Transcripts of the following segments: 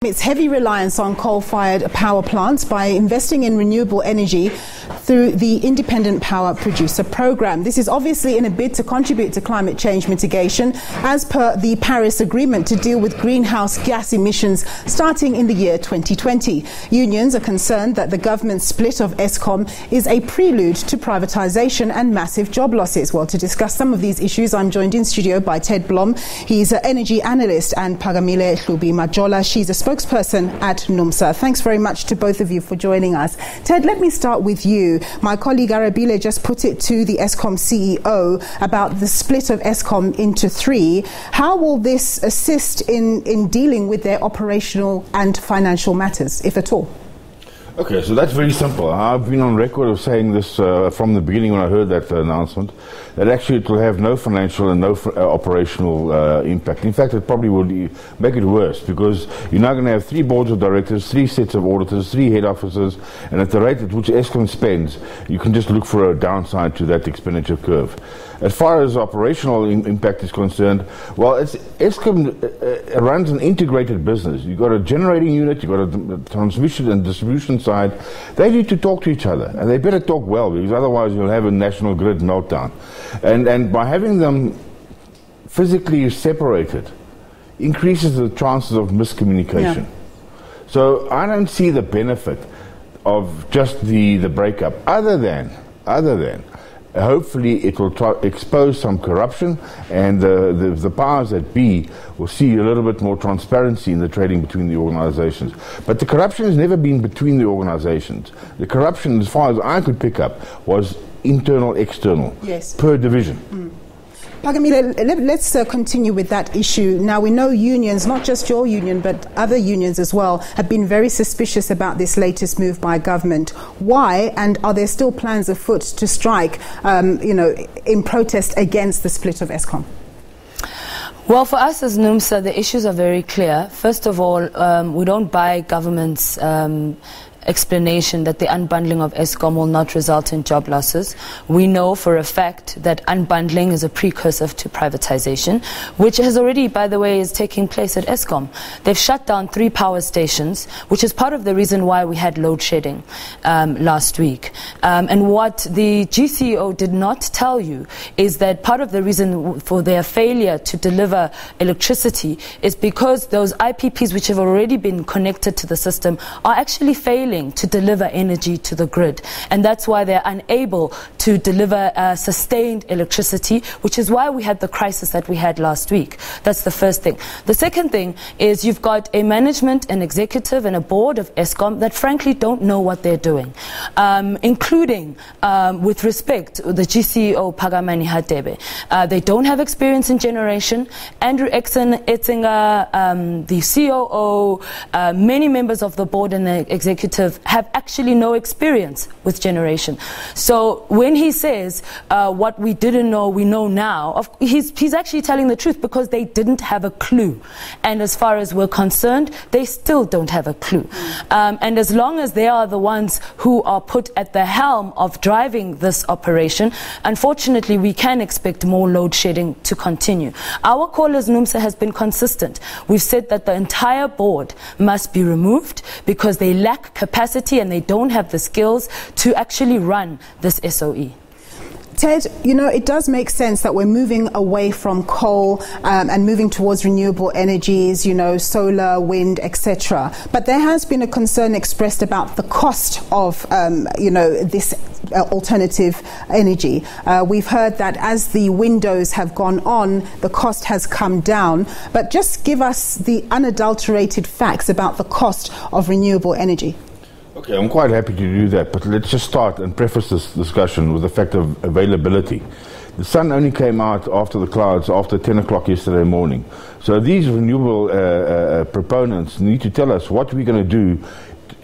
its heavy reliance on coal-fired power plants by investing in renewable energy through the Independent Power Producer Program. This is obviously in a bid to contribute to climate change mitigation as per the Paris Agreement to deal with greenhouse gas emissions starting in the year 2020. Unions are concerned that the government's split of Eskom is a prelude to privatisation and massive job losses. Well, to discuss some of these issues, I'm joined in studio by Ted Blom. He's an energy analyst, and Phakamile Hlubi-Majola. She's a spokesperson at NUMSA. Thanks very much to both of you for joining us. Ted, let me start with you. My colleague Arabile just put it to the Eskom CEO about the split of Eskom into three. How will this assist in dealing with their operational and financial matters, if at all? Okay, so that's very simple. I've been on record of saying this from the beginning when I heard that announcement, that actually it will have no financial and no operational impact. In fact, it probably will make it worse, because you're now going to have 3 boards of directors, 3 sets of auditors, 3 head officers, and at the rate at which Eskom spends, you can just look for a downside to that expenditure curve. As far as operational impact is concerned, well, Eskom runs an integrated business. You've got a generating unit, you've got a transmission and distribution side. They need to talk to each other, and they better talk well, because otherwise you'll have a national grid meltdown. And by having them physically separated increases the chances of miscommunication. Yeah. So I don't see the benefit of just the breakup, other than hopefully it will expose some corruption, and the powers that be will see a little bit more transparency in the trading between the organizations. But the corruption has never been between the organizations. The corruption, as far as I could pick up, was internal, external, yes, per division. Phakamile, let's continue with that issue. Now, we know unions, not just your union, but other unions as well, have been very suspicious about this latest move by government. Why? And are there still plans afoot to strike, in protest against the split of Eskom? Well, for us as NUMSA, the issues are very clear. First of all, we don't buy government's explanation that the unbundling of Eskom will not result in job losses. We know for a fact that unbundling is a precursor to privatisation, which has already, by the way, is taking place at Eskom. They've shut down 3 power stations, which is part of the reason why we had load shedding last week. And what the GCEO did not tell you is that part of the reason for their failure to deliver electricity is because those IPPs, which have already been connected to the system, are actually failing to deliver energy to the grid, and that's why they're unable to deliver sustained electricity, which is why we had the crisis that we had last week. That's the first thing. The second thing is you've got a management, an executive and a board of Eskom that frankly don't know what they're doing, including with respect to the GCEO Phakamile Hlubi-Majola. They don't have experience in generation. Andrew Etzinger, the COO, many members of the board and the executive have actually no experience with generation. So when he says what we didn't know, we know now, he's actually telling the truth, because they didn't have a clue. And as far as we're concerned, they still don't have a clue. And as long as they are the ones who are put at the helm of driving this operation, unfortunately, we can expect more load shedding to continue. Our call as NUMSA has been consistent. We've said that the entire board must be removed because they lack capacity and they don't have the skills to actually run this SOE. Ted, it does make sense that we're moving away from coal and moving towards renewable energies, solar, wind, etc. But there has been a concern expressed about the cost of, this alternative energy. We've heard that as the windows have gone on, the cost has come down. But just give us the unadulterated facts about the cost of renewable energy. Okay, I'm quite happy to do that, but let's just start and preface this discussion with the fact of availability. The sun only came out after the clouds after 10 o'clock yesterday morning. So these renewable proponents need to tell us what we're going to do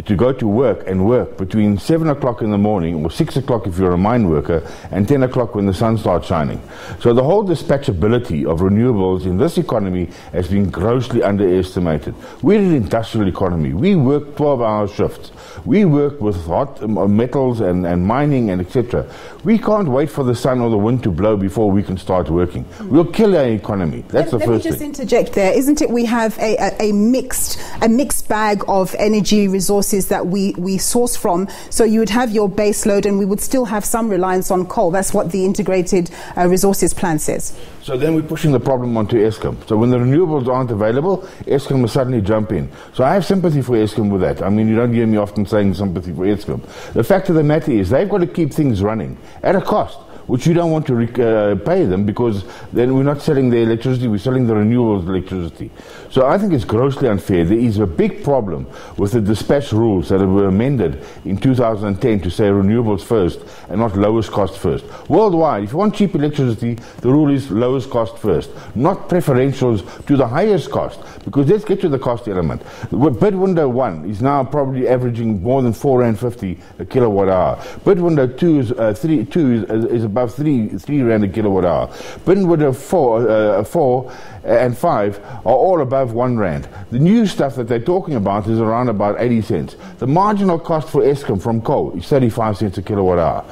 to go to work and work between 7 o'clock in the morning or 6 o'clock if you're a mine worker and 10 o'clock when the sun starts shining. So the whole dispatchability of renewables in this economy has been grossly underestimated. We're an industrial economy. We work 12-hour shifts. We work with hot metals and mining and etc. We can't wait for the sun or the wind to blow before we can start working. We'll kill our economy. That's the first thing. Let me just interject there. Isn't it we have a mixed bag of energy resources that we source from? So you would have your base load and we would still have some reliance on coal. That's what the integrated resources plan says. So then we're pushing the problem onto Eskom. So when the renewables aren't available, Eskom will suddenly jump in. So I have sympathy for Eskom with that. I mean, you don't hear me often saying sympathy for Eskom. The fact of the matter is they've got to keep things running at a cost, which you don't want to pay them, because then we're not selling the electricity, we're selling the renewables electricity. So I think it's grossly unfair. There is a big problem with the dispatch rules that were amended in 2010 to say renewables first and not lowest cost first. Worldwide, if you want cheap electricity, the rule is lowest cost first, not preferentials to the highest cost, because let's get to the cost element. Bid window 1 is now probably averaging more than R4.50 a kilowatt hour. Bid window 2 is above 3 rand a kilowatt hour. Bid window 4 and 5 are all above 1 rand. The new stuff that they're talking about is around about 80 cents. The marginal cost for Eskom from coal is 35 cents a kilowatt hour.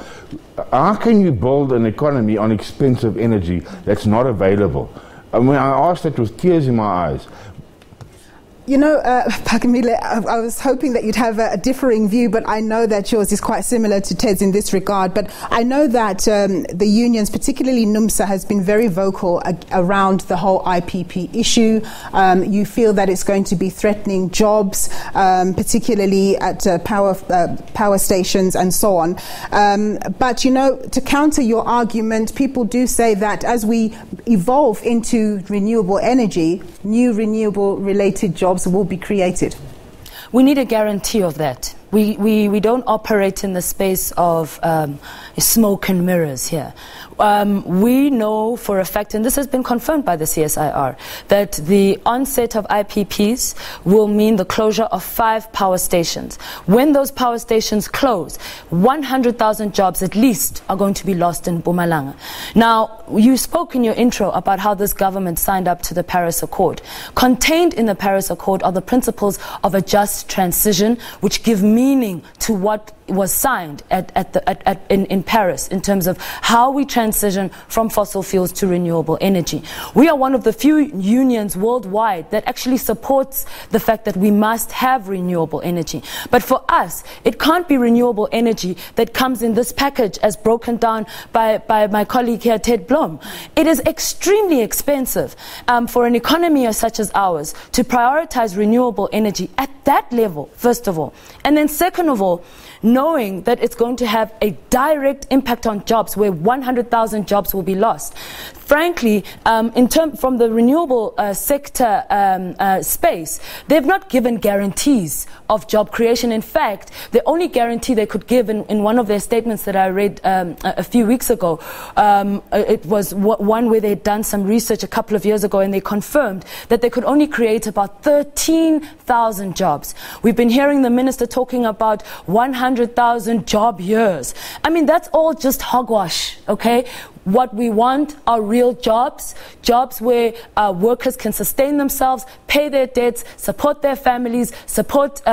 How can you build an economy on expensive energy that's not available? I mean, I asked that with tears in my eyes. You know, Phakamile, I was hoping that you'd have a differing view, but I know that yours is quite similar to Ted's in this regard. But I know that the unions, particularly NUMSA, has been very vocal around the whole IPP issue. You feel that it's going to be threatening jobs, particularly at power stations and so on. But, you know, to counter your argument, people do say that as we evolve into renewable energy, new renewable-related jobs will be created. We need a guarantee of that. We don't operate in the space of smoke and mirrors here. We know for a fact, and this has been confirmed by the CSIR, that the onset of IPPs will mean the closure of 5 power stations. When those power stations close, 100,000 jobs at least are going to be lost in Mpumalanga. Now, you spoke in your intro about how this government signed up to the Paris Accord. Contained in the Paris Accord are the principles of a just transition, which give meaning to what was signed in Paris in terms of how we transition from fossil fuels to renewable energy. We are one of the few unions worldwide that actually supports the fact that we must have renewable energy. But for us, it can't be renewable energy that comes in this package as broken down by my colleague here, Ted Blom. It is extremely expensive for an economy such as ours to prioritize renewable energy at that level, first of all. And then second of all, knowing that it's going to have a direct impact on jobs where 100,000 jobs will be lost. Frankly, from the renewable sector space, they've not given guarantees of job creation. In fact, the only guarantee they could give in one of their statements that I read a few weeks ago, it was one where they'd done some research a couple of years ago, and they confirmed that they could only create about 13,000 jobs. We've been hearing the minister talking about 100,000 job years. I mean, that's all just hogwash, okay? What we want are real jobs, jobs where workers can sustain themselves, pay their debts, support their families, support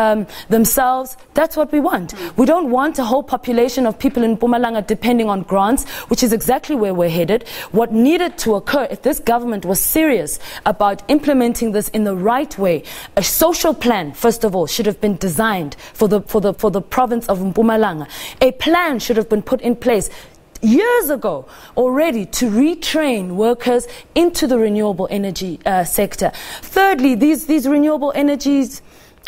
themselves. That's what we want. We don't want a whole population of people in Mpumalanga depending on grants, which is exactly where we're headed. What needed to occur, if this government was serious about implementing this in the right way, a social plan, first of all, should have been designed for the province of Mpumalanga. A plan should have been put in place years ago already to retrain workers into the renewable energy sector. Thirdly, these renewable energies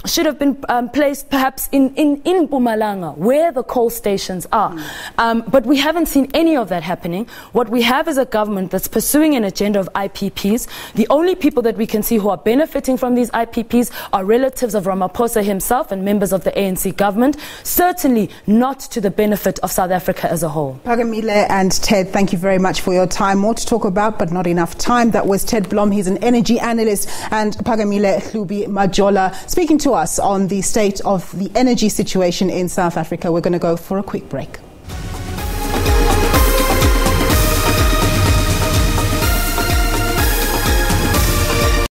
should have been placed perhaps in Mpumalanga, where the coal stations are. But we haven't seen any of that happening. What we have is a government that's pursuing an agenda of IPPs. The only people that we can see who are benefiting from these IPPs are relatives of Ramaphosa himself and members of the ANC government, certainly not to the benefit of South Africa as a whole. Phakamile and Ted, thank you very much for your time. More to talk about, but not enough time. That was Ted Blom. He's an energy analyst, and Phakamile Hlubi-Majola speaking to to us on the state of the energy situation in South Africa. We're going to go for a quick break.